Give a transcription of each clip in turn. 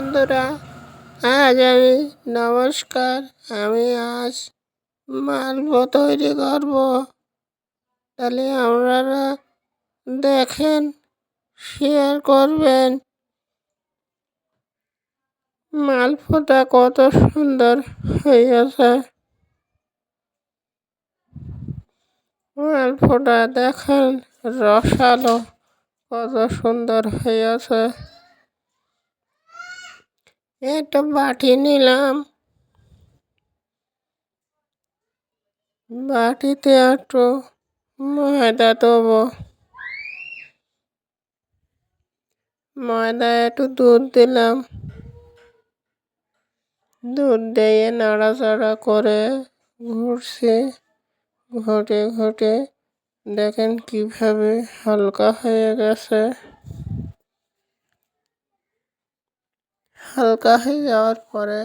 বন্ধুরা, আজ আমি নমস্কার। আমি আজ মালপো তৈরি করব। তাহলে আপনারা দেখেন, শেয়ার করবেন। মালপোটা কত সুন্দর হয়েছে। মালপোটা দেখেন, রসালো কত সুন্দর হয়েছে। একটা বাটি নিলাম, বাটিতে একটু ময়দা দেবো। ময়দায় একটু দুধ দিলাম, দুধ দিয়ে নাড়াচাড়া করে ঘুরছি। ঘটে ঘটে দেখেন কিভাবে হালকা হয়ে গেছে। হালকা হয়ে যাওয়ার পরে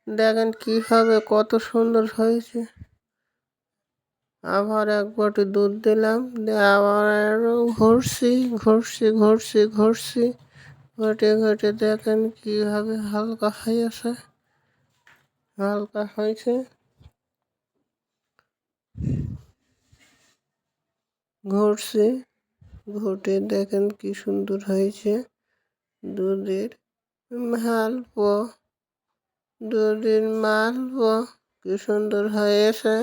দেখেন কিভাবে কত সুন্দর হয়েছে। আবার এক বাটি দুধ দিলাম, দিয়ে আবার ঘুরছি ঘুরছি ঘুরছি ঘুরছি ঘটে ঘটে দেখেন কিভাবে হালকা হয়েছে। হালকা হয়েছে, ঘুরছি ঘুটে দেখেন কি সুন্দর হয়েছে। দুধের মালপো, দুধের মালপো কি সুন্দর হয়েছে।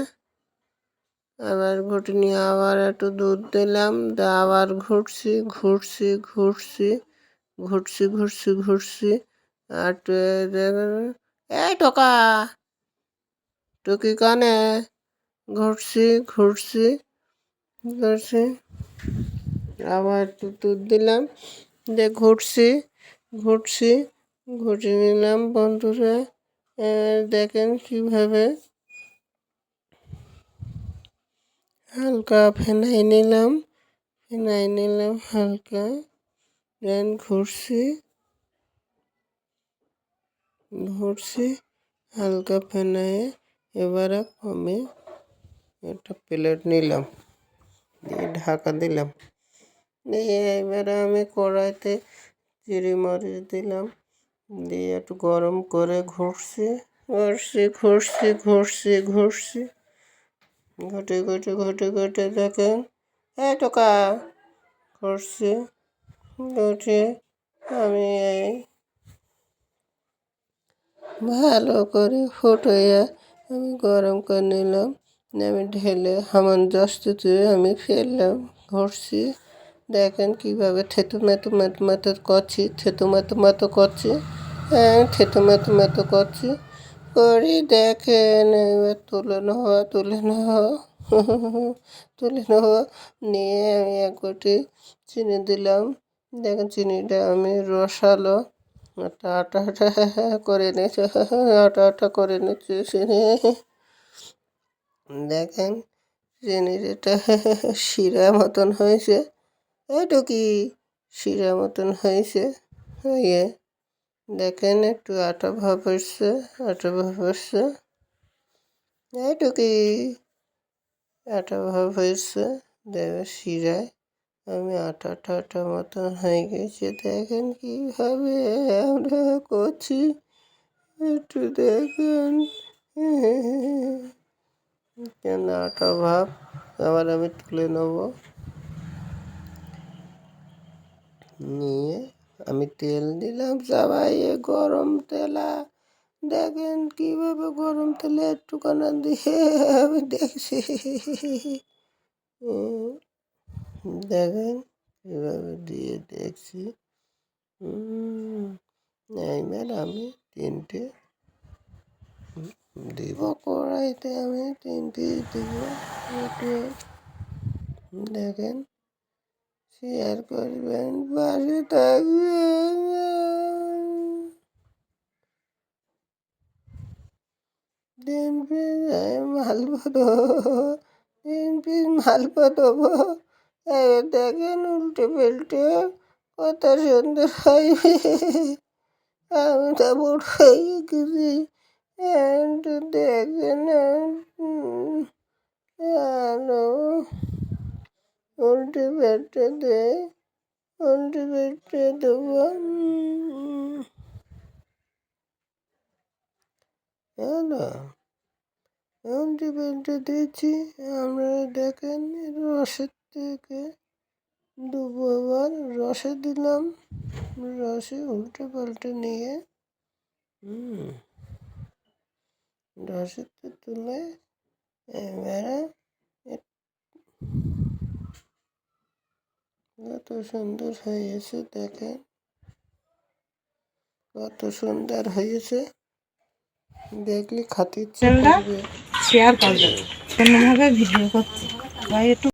আবার ঘুটে নিয়ে আবার একটু দুধ দিলাম, আবার ঘুরছি ঘুরছি ঘুরছি ঘুরছি ঘুরছি ঘুরছি আর এই টোকা টুকি কানে ঘুরছি ঘুরছি ঘুরছি। আবার একটু দুধ দিলাম, দিয়ে ঘুরছি ঘুরছি ঘুরে নিলাম। বন্ধুরা দেখেন কিভাবে হালকা ফেনাই নিলাম, হালকা। দেন ঘুরছি ঘুরছি হালকা ফেনায়ে। এবারে আমি একটা প্লেট নিলাম, দিয়ে ঢাকা দিলাম। দিয়ে এবারে আমি কড়াইতে জিরে মরিচ দিলাম, দিয়ে একটু গরম করে ঘুরছি ঘুরছি ঘুরছি ঘুরছি ঘুরছি ঘটে ঘটে ঘটে ঘটে দেখেন এই টোকা ঘুরছি ঘুটে আমি এই ভালো করে ফুটিয়ে আমি গরম করে নিলাম। আমি ঢেলে হামানদিস্তাতে আমি ফেললাম, ঘুরছি। দেখেন কীভাবে থেতু মেতো মেতো মেতো করছি, থেতু মেতো মেতো করছি, হ্যাঁ থেতু মেতো মেতো করছি করি। দেখেন এবার তুলে নেওয়া তুলে নেওয়া তুলে নেওয়া নিয়ে আমি এক বাটি চিনি দিলাম। দেখেন চিনিটা আমি রসালো আটা আটা আটা করে নিয়েছি, আটা আটা করে নিচ্ছি চিনি। দেখেন চিনির এটা শিরা মতন হয়েছে। একটু কি শিরা মতন হয়েছে। হয়ে দেখেন একটু আটা ভাব এসছে, আটা ভাব এসছে। একটু কি আটা ভাব হয়েছে। দেখবে শিরায় আমি আটা আটা মতন হয়ে গেছে। দেখেন কীভাবে আমরা করছি, একটু দেখুন। কেন আটা ভাব। আবার আমি তুলে নেব, নিয়ে আমি তেল দিলাম চাবাইয়ে, গরম তেলা। দেখেন কীভাবে গরম তেলে একটুখানা দিয়ে আমি দেখছি। দেখেন কীভাবে দিয়ে দেখছি। এইবার আমি তিনটে দিব কড়াইতে, আমি তিনটে দিব। দেখেন শেয়ার করবেন, পাশে থাকবেন। তিন পিস মালপো দেবো, তিন পিস মালপো দেবো। এবার দেখেন উল্টে পাল্টে কত সুন্দর হবে। আমি তো বুড়ো হয়ে গেছি, একটু দেখেন। আলো উল্টে পাল্টে দে, উল্টে পাল্টে দেবো। না এমনটি বেলটে দিয়েছি। আপনারা দেখেন রসের থেকে দেবো, আবার রসে দিলাম, রসে উল্টে পাল্টে নিয়ে রসেতে তুলে এবারে কত সুন্দর হয়েছে দেখেন, কত সুন্দর হয়েছে, দেখলে খেতে ইচ্ছে করবে। শেয়ার করবে, অন্যভাবে ভিডিও করছে ভাই একটু